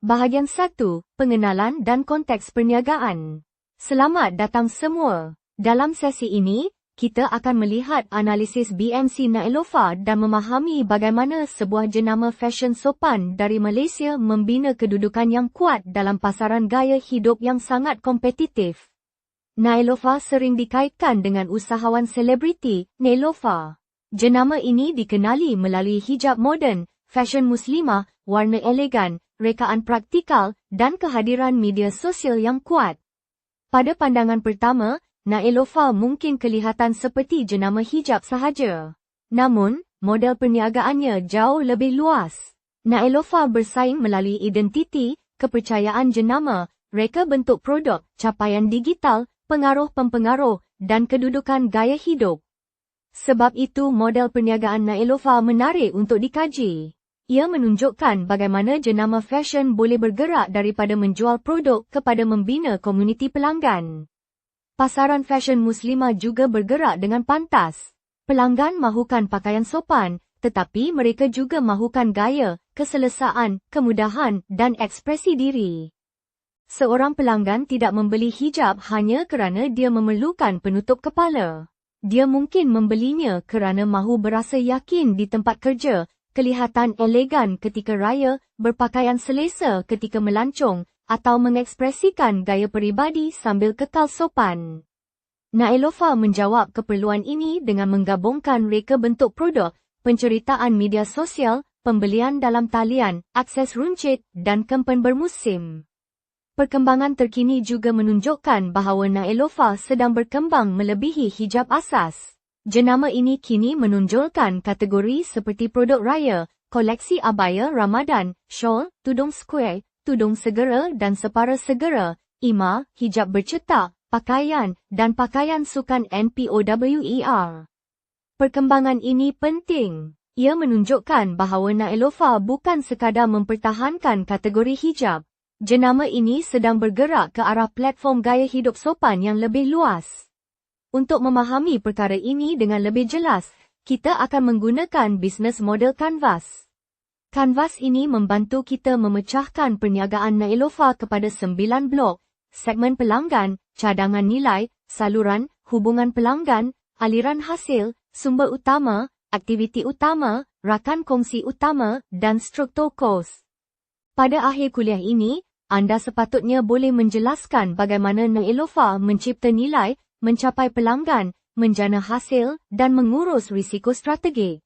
Bahagian 1. Pengenalan dan konteks perniagaan. Selamat datang semua. Dalam sesi ini, kita akan melihat analisis BMC Nailova dan memahami bagaimana sebuah jenama fashion sopan dari Malaysia membina kedudukan yang kuat dalam pasaran gaya hidup yang sangat kompetitif. Nailova sering dikaitkan dengan usahawan selebriti, Nailova. Jenama ini dikenali melalui hijab moden, fashion muslimah, warna elegan, rekaan praktikal, dan kehadiran media sosial yang kuat. Pada pandangan pertama, Nailova mungkin kelihatan seperti jenama hijab sahaja. Namun, model perniagaannya jauh lebih luas. Nailova bersaing melalui identiti, kepercayaan jenama, reka bentuk produk, capaian digital, pengaruh-pempengaruh, dan kedudukan gaya hidup. Sebab itu model perniagaan Nailova menarik untuk dikaji. Ia menunjukkan bagaimana jenama fashion boleh bergerak daripada menjual produk kepada membina komuniti pelanggan. Pasaran fashion muslimah juga bergerak dengan pantas. Pelanggan mahukan pakaian sopan, tetapi mereka juga mahukan gaya, keselesaan, kemudahan, dan ekspresi diri. Seorang pelanggan tidak membeli hijab hanya kerana dia memerlukan penutup kepala. Dia mungkin membelinya kerana mahu berasa yakin di tempat kerja, kelihatan elegan ketika raya, berpakaian selesa ketika melancong, atau mengekspresikan gaya peribadi sambil kekal sopan. Nailova menjawab keperluan ini dengan menggabungkan reka bentuk produk, penceritaan media sosial, pembelian dalam talian, akses runcit, dan kempen bermusim. Perkembangan terkini juga menunjukkan bahawa Nailova sedang berkembang melebihi hijab asas. Jenama ini kini menonjolkan kategori seperti produk raya, koleksi abaya Ramadan, shawl, tudung square, tudung segera dan separa segera, imah, hijab bercetak, pakaian, dan pakaian sukan NPOWER. Perkembangan ini penting. Ia menunjukkan bahawa Nailova bukan sekadar mempertahankan kategori hijab. Jenama ini sedang bergerak ke arah platform gaya hidup sopan yang lebih luas. Untuk memahami perkara ini dengan lebih jelas, kita akan menggunakan bisnes model Canvas. Canvas ini membantu kita memecahkan perniagaan Nailova kepada 9 blok, segmen pelanggan, cadangan nilai, saluran, hubungan pelanggan, aliran hasil, sumber utama, aktiviti utama, rakan kongsi utama, dan struktur kos. Pada akhir kuliah ini, anda sepatutnya boleh menjelaskan bagaimana Nailova mencipta nilai, mencapai pelanggan, menjana hasil, dan mengurus risiko strategik.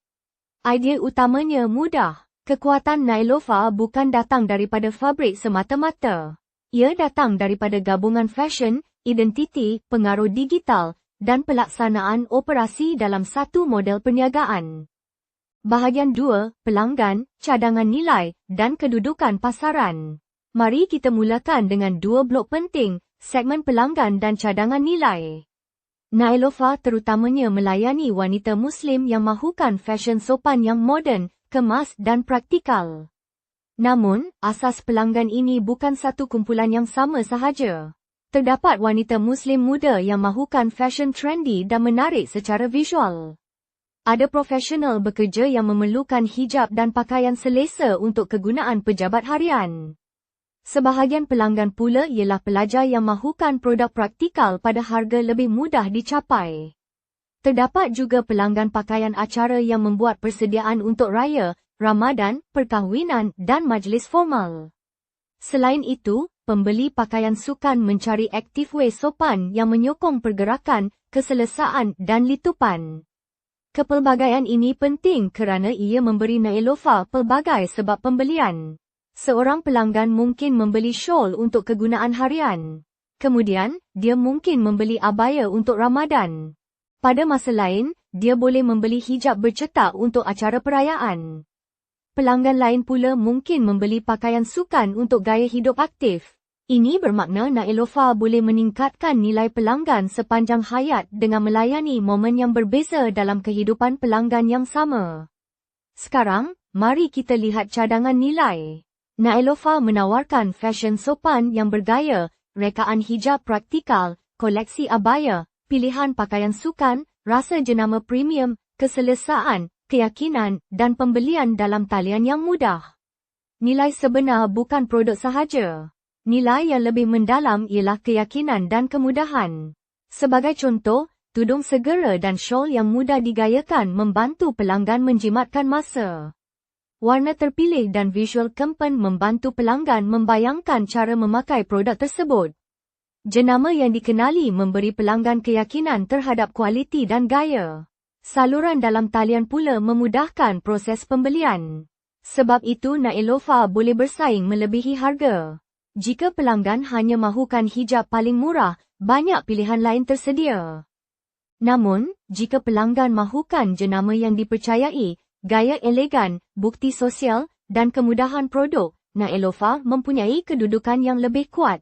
Idea utamanya mudah. Kekuatan Nailova bukan datang daripada fabrik semata-mata. Ia datang daripada gabungan fashion, identiti, pengaruh digital, dan pelaksanaan operasi dalam satu model perniagaan. Bahagian 2, pelanggan, cadangan nilai, dan kedudukan pasaran. Mari kita mulakan dengan 2 blok penting, segmen pelanggan dan cadangan nilai. Nailova terutamanya melayani wanita Muslim yang mahukan fashion sopan yang moden, kemas dan praktikal. Namun, asas pelanggan ini bukan satu kumpulan yang sama sahaja. Terdapat wanita Muslim muda yang mahukan fashion trendy dan menarik secara visual. Ada profesional bekerja yang memerlukan hijab dan pakaian selesa untuk kegunaan pejabat harian. Sebahagian pelanggan pula ialah pelajar yang mahukan produk praktikal pada harga lebih mudah dicapai. Terdapat juga pelanggan pakaian acara yang membuat persediaan untuk raya, Ramadan, perkahwinan dan majlis formal. Selain itu, pembeli pakaian sukan mencari activewear sopan yang menyokong pergerakan, keselesaan dan litupan. Kepelbagaian ini penting kerana ia memberi Nailova pelbagai sebab pembelian. Seorang pelanggan mungkin membeli shawl untuk kegunaan harian. Kemudian, dia mungkin membeli abaya untuk Ramadan. Pada masa lain, dia boleh membeli hijab bercetak untuk acara perayaan. Pelanggan lain pula mungkin membeli pakaian sukan untuk gaya hidup aktif. Ini bermakna Nailova boleh meningkatkan nilai pelanggan sepanjang hayat dengan melayani momen yang berbeza dalam kehidupan pelanggan yang sama. Sekarang, mari kita lihat cadangan nilai. Nailova menawarkan fashion sopan yang bergaya, rekaan hijab praktikal, koleksi abaya, pilihan pakaian sukan, rasa jenama premium, keselesaan, keyakinan, dan pembelian dalam talian yang mudah. Nilai sebenar bukan produk sahaja. Nilai yang lebih mendalam ialah keyakinan dan kemudahan. Sebagai contoh, tudung segera dan shawl yang mudah digayakan membantu pelanggan menjimatkan masa. Warna terpilih dan visual kempen membantu pelanggan membayangkan cara memakai produk tersebut. Jenama yang dikenali memberi pelanggan keyakinan terhadap kualiti dan gaya. Saluran dalam talian pula memudahkan proses pembelian. Sebab itu Nailova boleh bersaing melebihi harga. Jika pelanggan hanya mahukan hijab paling murah, banyak pilihan lain tersedia. Namun, jika pelanggan mahukan jenama yang dipercayai, gaya elegan, bukti sosial, dan kemudahan produk, Nailova mempunyai kedudukan yang lebih kuat.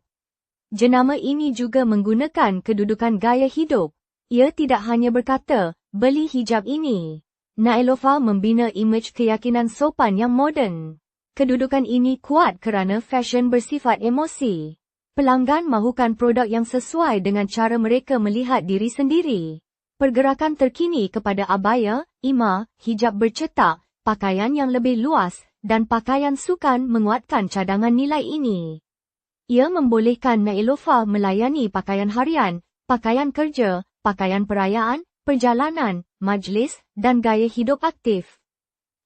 Jenama ini juga menggunakan kedudukan gaya hidup. Ia tidak hanya berkata, beli hijab ini. Nailova membina imej keyakinan sopan yang moden. Kedudukan ini kuat kerana fashion bersifat emosi. Pelanggan mahukan produk yang sesuai dengan cara mereka melihat diri sendiri. Pergerakan terkini kepada abaya, imah, hijab bercetak, pakaian yang lebih luas, dan pakaian sukan menguatkan cadangan nilai ini. Ia membolehkan Nailova melayani pakaian harian, pakaian kerja, pakaian perayaan, perjalanan, majlis, dan gaya hidup aktif.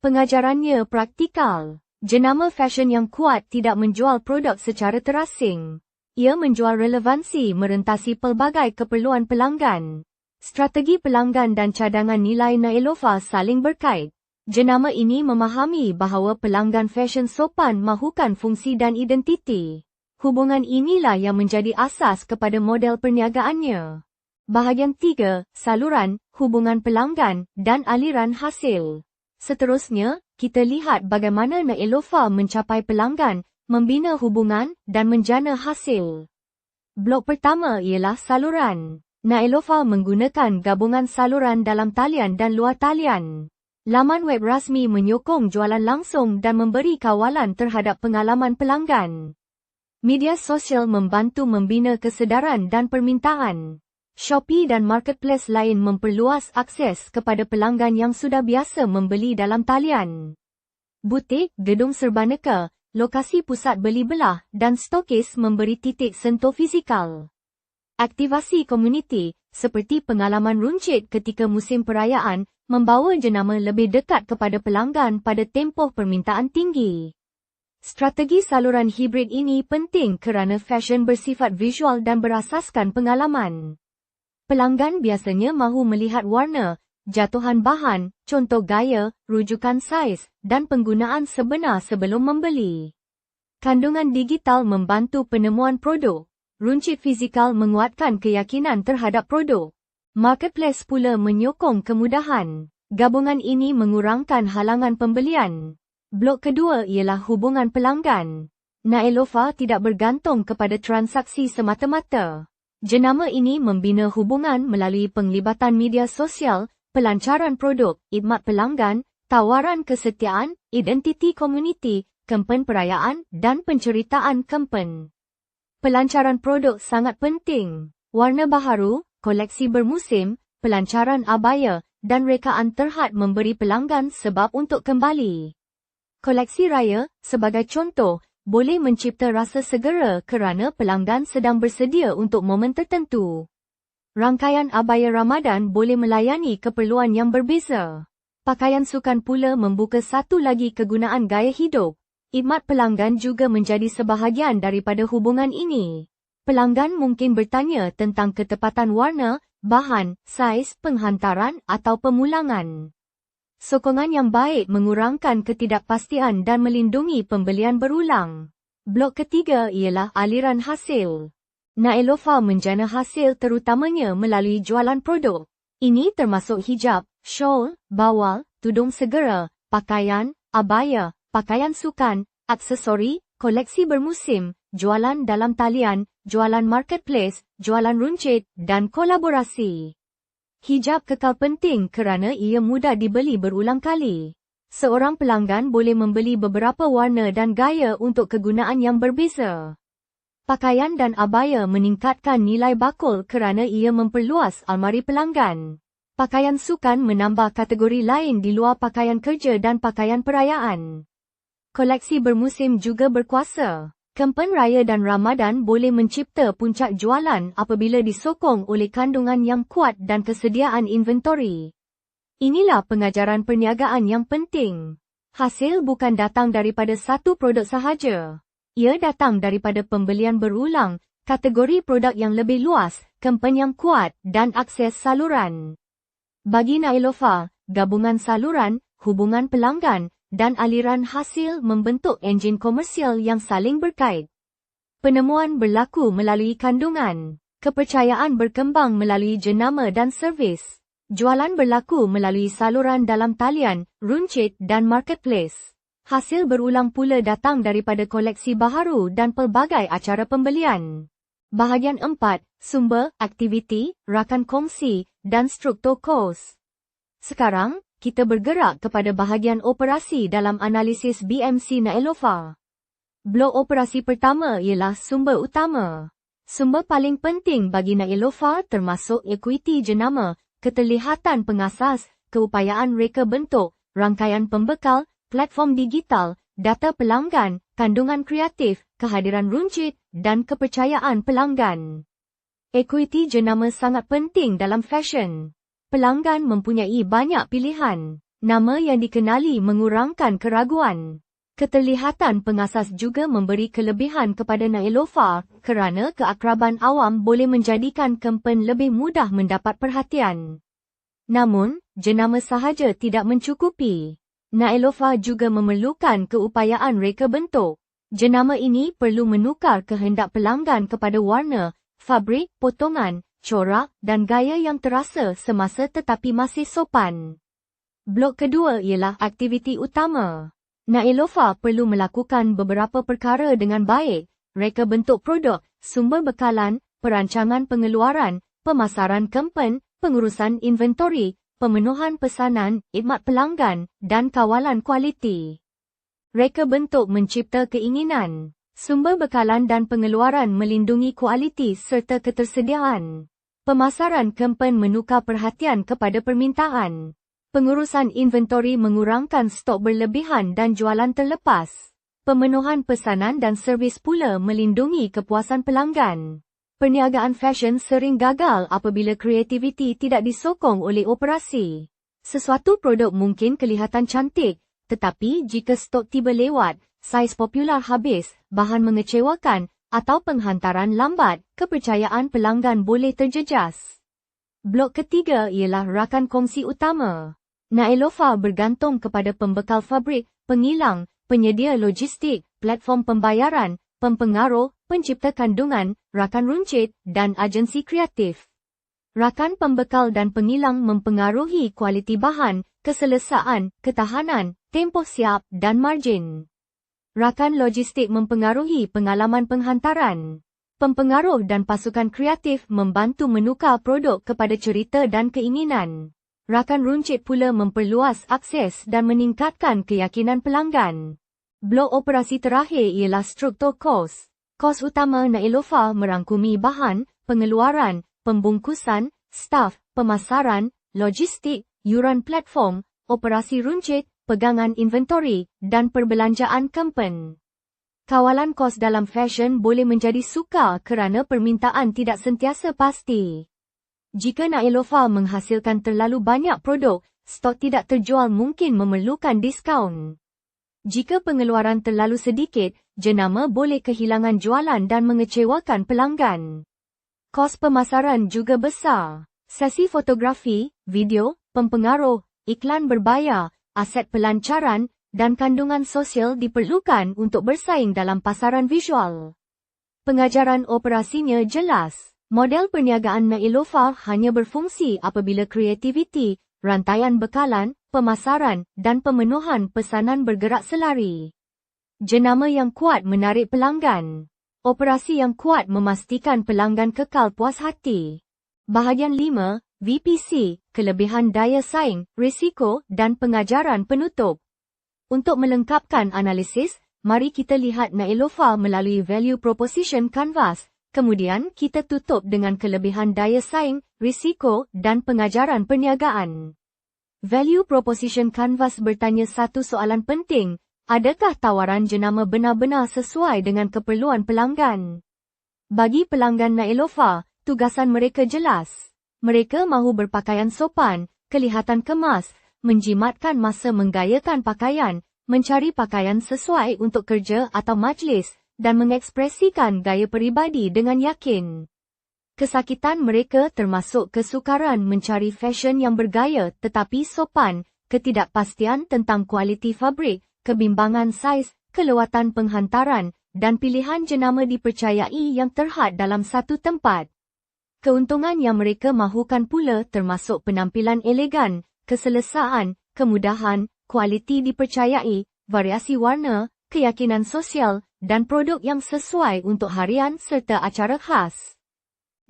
Pengajarannya praktikal. Jenama fashion yang kuat tidak menjual produk secara terasing. Ia menjual relevansi merentasi pelbagai keperluan pelanggan. Strategi pelanggan dan cadangan nilai Nailova saling berkait. Jenama ini memahami bahawa pelanggan fashion sopan mahukan fungsi dan identiti. Hubungan inilah yang menjadi asas kepada model perniagaannya. Bahagian 3, saluran, hubungan pelanggan, dan aliran hasil. Seterusnya, kita lihat bagaimana Nailova mencapai pelanggan, membina hubungan, dan menjana hasil. Blok pertama ialah saluran. Nailova menggunakan gabungan saluran dalam talian dan luar talian. Laman web rasmi menyokong jualan langsung dan memberi kawalan terhadap pengalaman pelanggan. Media sosial membantu membina kesedaran dan permintaan. Shopee dan marketplace lain memperluas akses kepada pelanggan yang sudah biasa membeli dalam talian. Butik, gedung serbaneka, lokasi pusat beli belah, dan stokis memberi titik sentuh fizikal. Aktivasi komuniti, seperti pengalaman runcit ketika musim perayaan, membawa jenama lebih dekat kepada pelanggan pada tempoh permintaan tinggi. Strategi saluran hibrid ini penting kerana fashion bersifat visual dan berasaskan pengalaman. Pelanggan biasanya mahu melihat warna, jatuhan bahan, contoh gaya, rujukan saiz, dan penggunaan sebenar sebelum membeli. Kandungan digital membantu penemuan produk. Runcit fizikal menguatkan keyakinan terhadap produk. Marketplace pula menyokong kemudahan. Gabungan ini mengurangkan halangan pembelian. Blok kedua ialah hubungan pelanggan. Nailova tidak bergantung kepada transaksi semata-mata. Jenama ini membina hubungan melalui penglibatan media sosial, pelancaran produk, khidmat pelanggan, tawaran kesetiaan, identiti komuniti, kempen perayaan, dan penceritaan kempen. Pelancaran produk sangat penting. Warna baharu, koleksi bermusim, pelancaran abaya, dan rekaan terhad memberi pelanggan sebab untuk kembali. Koleksi raya, sebagai contoh, boleh mencipta rasa segera kerana pelanggan sedang bersedia untuk momen tertentu. Rangkaian abaya Ramadan boleh melayani keperluan yang berbeza. Pakaian sukan pula membuka satu lagi kegunaan gaya hidup. Khidmat pelanggan juga menjadi sebahagian daripada hubungan ini. Pelanggan mungkin bertanya tentang ketepatan warna, bahan, saiz, penghantaran atau pemulangan. Sokongan yang baik mengurangkan ketidakpastian dan melindungi pembelian berulang. Blok ketiga ialah aliran hasil. Nailova menjana hasil terutamanya melalui jualan produk. Ini termasuk hijab, shawl, bawal, tudung segera, pakaian, abaya, pakaian sukan, aksesori, koleksi bermusim, jualan dalam talian, jualan marketplace, jualan runcit, dan kolaborasi. Hijab kekal penting kerana ia mudah dibeli berulang kali. Seorang pelanggan boleh membeli beberapa warna dan gaya untuk kegunaan yang berbeza. Pakaian dan abaya meningkatkan nilai bakul kerana ia memperluas almari pelanggan. Pakaian sukan menambah kategori lain di luar pakaian kerja dan pakaian perayaan. Koleksi bermusim juga berkuasa. Kempen Raya dan Ramadan boleh mencipta puncak jualan apabila disokong oleh kandungan yang kuat dan kesediaan inventori. Inilah pengajaran perniagaan yang penting. Hasil bukan datang daripada satu produk sahaja. Ia datang daripada pembelian berulang, kategori produk yang lebih luas, kempen yang kuat dan akses saluran. Bagi Nailova, gabungan saluran, hubungan pelanggan dan aliran hasil membentuk enjin komersial yang saling berkait. Penemuan berlaku melalui kandungan. Kepercayaan berkembang melalui jenama dan servis. Jualan berlaku melalui saluran dalam talian, runcit dan marketplace. Hasil berulang pula datang daripada koleksi baharu dan pelbagai acara pembelian. Bahagian 4, sumber, aktiviti, rakan kongsi dan struktur kos. Sekarang, kita bergerak kepada bahagian operasi dalam analisis BMC Nailova. Blok operasi pertama ialah sumber utama. Sumber paling penting bagi Nailova termasuk ekuiti jenama, keterlihatan pengasas, keupayaan reka bentuk, rangkaian pembekal, platform digital, data pelanggan, kandungan kreatif, kehadiran runcit dan kepercayaan pelanggan. Ekuiti jenama sangat penting dalam fashion. Pelanggan mempunyai banyak pilihan. Nama yang dikenali mengurangkan keraguan. Keterlihatan pengasas juga memberi kelebihan kepada Nailova kerana keakraban awam boleh menjadikan kempen lebih mudah mendapat perhatian. Namun, jenama sahaja tidak mencukupi. Nailova juga memerlukan keupayaan reka bentuk. Jenama ini perlu menukar kehendak pelanggan kepada warna, fabrik, potongan, corak dan gaya yang terasa semasa tetapi masih sopan. Blok kedua ialah aktiviti utama. Nailova perlu melakukan beberapa perkara dengan baik, reka bentuk produk, sumber bekalan, perancangan pengeluaran, pemasaran kempen, pengurusan inventori, pemenuhan pesanan, khidmat pelanggan, dan kawalan kualiti. Reka bentuk mencipta keinginan. Sumber bekalan dan pengeluaran melindungi kualiti serta ketersediaan. Pemasaran kempen menukar perhatian kepada permintaan. Pengurusan inventori mengurangkan stok berlebihan dan jualan terlepas. Pemenuhan pesanan dan servis pula melindungi kepuasan pelanggan. Perniagaan fashion sering gagal apabila kreativiti tidak disokong oleh operasi. Sesuatu produk mungkin kelihatan cantik, tetapi jika stok tiba lewat, saiz popular habis, bahan mengecewakan, atau penghantaran lambat, kepercayaan pelanggan boleh terjejas. Blok ketiga ialah rakan kongsi utama. Nailova bergantung kepada pembekal fabrik, pengilang, penyedia logistik, platform pembayaran, pempengaruh, pencipta kandungan, rakan runcit, dan agensi kreatif. Rakan pembekal dan pengilang mempengaruhi kualiti bahan, keselesaan, ketahanan, tempoh siap dan margin. Rakan logistik mempengaruhi pengalaman penghantaran. Pempengaruh dan pasukan kreatif membantu menukar produk kepada cerita dan keinginan. Rakan runcit pula memperluas akses dan meningkatkan keyakinan pelanggan. Blok operasi terakhir ialah struktur kos. Kos utama Nailova merangkumi bahan, pengeluaran, pembungkusan, staf, pemasaran, logistik, yuran platform, operasi runcit, pegangan inventori, dan perbelanjaan kempen. Kawalan kos dalam fashion boleh menjadi sukar kerana permintaan tidak sentiasa pasti. Jika Nailova menghasilkan terlalu banyak produk, stok tidak terjual mungkin memerlukan diskaun. Jika pengeluaran terlalu sedikit, jenama boleh kehilangan jualan dan mengecewakan pelanggan. Kos pemasaran juga besar. Sesi fotografi, video, pempengaruh, iklan berbayar, aset pelancaran, dan kandungan sosial diperlukan untuk bersaing dalam pasaran visual. Pengajaran operasinya jelas. Model perniagaan Nailova hanya berfungsi apabila kreativiti, rantaian bekalan, pemasaran, dan pemenuhan pesanan bergerak selari. Jenama yang kuat menarik pelanggan. Operasi yang kuat memastikan pelanggan kekal puas hati. Bahagian 5, VPC, kelebihan daya saing, risiko, dan pengajaran penutup. Untuk melengkapkan analisis, mari kita lihat Nailova melalui Value Proposition Canvas. Kemudian kita tutup dengan kelebihan daya saing, risiko, dan pengajaran perniagaan. Value Proposition Canvas bertanya satu soalan penting, Adakah tawaran jenama benar-benar sesuai dengan keperluan pelanggan? Bagi pelanggan Nailova, tugasan mereka jelas. Mereka mahu berpakaian sopan, kelihatan kemas, menjimatkan masa menggayakan pakaian, mencari pakaian sesuai untuk kerja atau majlis, dan mengekspresikan gaya peribadi dengan yakin. Kesakitan mereka termasuk kesukaran mencari fashion yang bergaya tetapi sopan, ketidakpastian tentang kualiti fabrik, kebimbangan saiz, kelewatan penghantaran, dan pilihan jenama dipercayai yang terhad dalam satu tempat. Keuntungan yang mereka mahukan pula termasuk penampilan elegan, keselesaan, kemudahan, kualiti dipercayai, variasi warna, keyakinan sosial, dan produk yang sesuai untuk harian serta acara khas.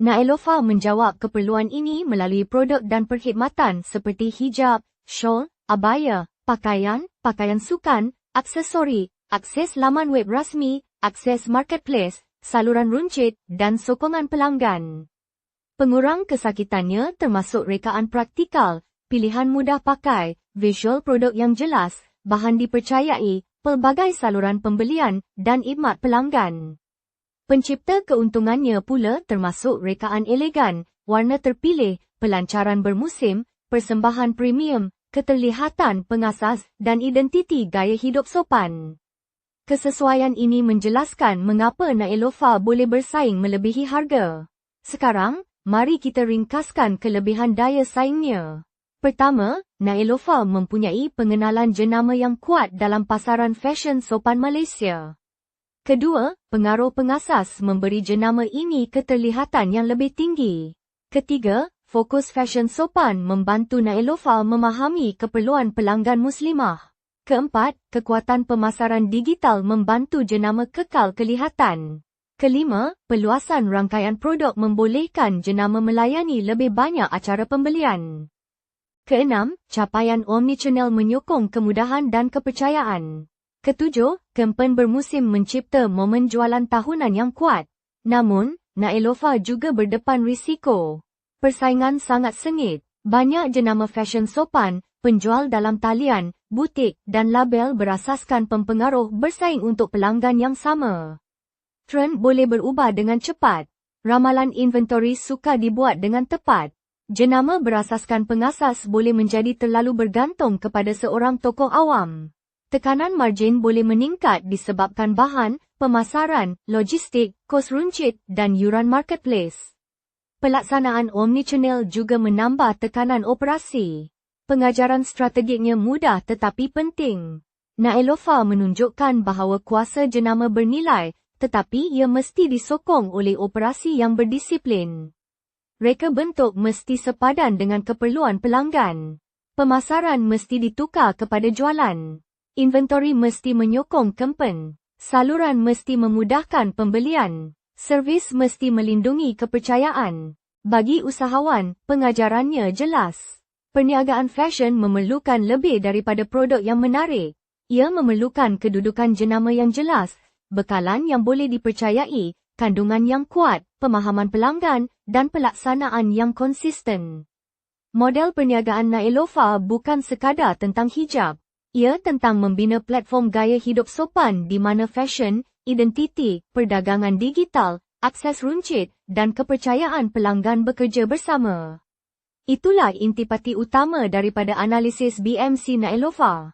Nailova menjawab keperluan ini melalui produk dan perkhidmatan seperti hijab, shawl, abaya, pakaian, pakaian sukan, aksesori, akses laman web rasmi, akses marketplace, saluran runcit, dan sokongan pelanggan. Pengurang kesakitannya termasuk rekaan praktikal, pilihan mudah pakai, visual produk yang jelas, bahan dipercayai, pelbagai saluran pembelian, dan khidmat pelanggan. Pencipta keuntungannya pula termasuk rekaan elegan, warna terpilih, pelancaran bermusim, persembahan premium, keterlihatan pengasas, dan identiti gaya hidup sopan. Kesesuaian ini menjelaskan mengapa Nailova boleh bersaing melebihi harga. Sekarang, mari kita ringkaskan kelebihan daya saingnya. Pertama, Nailova mempunyai pengenalan jenama yang kuat dalam pasaran fashion sopan Malaysia. Kedua, pengaruh pengasas memberi jenama ini keterlihatan yang lebih tinggi. Ketiga, fokus fashion sopan membantu Nailova memahami keperluan pelanggan muslimah. Keempat, kekuatan pemasaran digital membantu jenama kekal kelihatan. Kelima, peluasan rangkaian produk membolehkan jenama melayani lebih banyak acara pembelian. Keenam, capaian omnichannel menyokong kemudahan dan kepercayaan. Ketujuh, kempen bermusim mencipta momen jualan tahunan yang kuat. Namun, Nailova juga berdepan risiko. Persaingan sangat sengit. Banyak jenama fashion sopan, penjual dalam talian, butik dan label berasaskan pempengaruh bersaing untuk pelanggan yang sama. Trend boleh berubah dengan cepat. Ramalan inventory sukar dibuat dengan tepat. Jenama berasaskan pengasas boleh menjadi terlalu bergantung kepada seorang tokoh awam. Tekanan margin boleh meningkat disebabkan bahan, pemasaran, logistik, kos runcit dan yuran marketplace. Pelaksanaan omnichannel juga menambah tekanan operasi. Pengajaran strategiknya mudah tetapi penting. Nailova menunjukkan bahawa kuasa jenama bernilai, tetapi ia mesti disokong oleh operasi yang berdisiplin. Reka bentuk mesti sepadan dengan keperluan pelanggan. Pemasaran mesti ditukar kepada jualan. Inventory mesti menyokong kempen. Saluran mesti memudahkan pembelian. Servis mesti melindungi kepercayaan. Bagi usahawan, pengajarannya jelas. Perniagaan fashion memerlukan lebih daripada produk yang menarik. Ia memerlukan kedudukan jenama yang jelas, bekalan yang boleh dipercayai, kandungan yang kuat, pemahaman pelanggan, dan pelaksanaan yang konsisten. Model perniagaan Nailova bukan sekadar tentang hijab. Ia tentang membina platform gaya hidup sopan di mana fashion, identiti, perdagangan digital, akses runcit, dan kepercayaan pelanggan bekerja bersama. Itulah intipati utama daripada analisis BMC Nailova.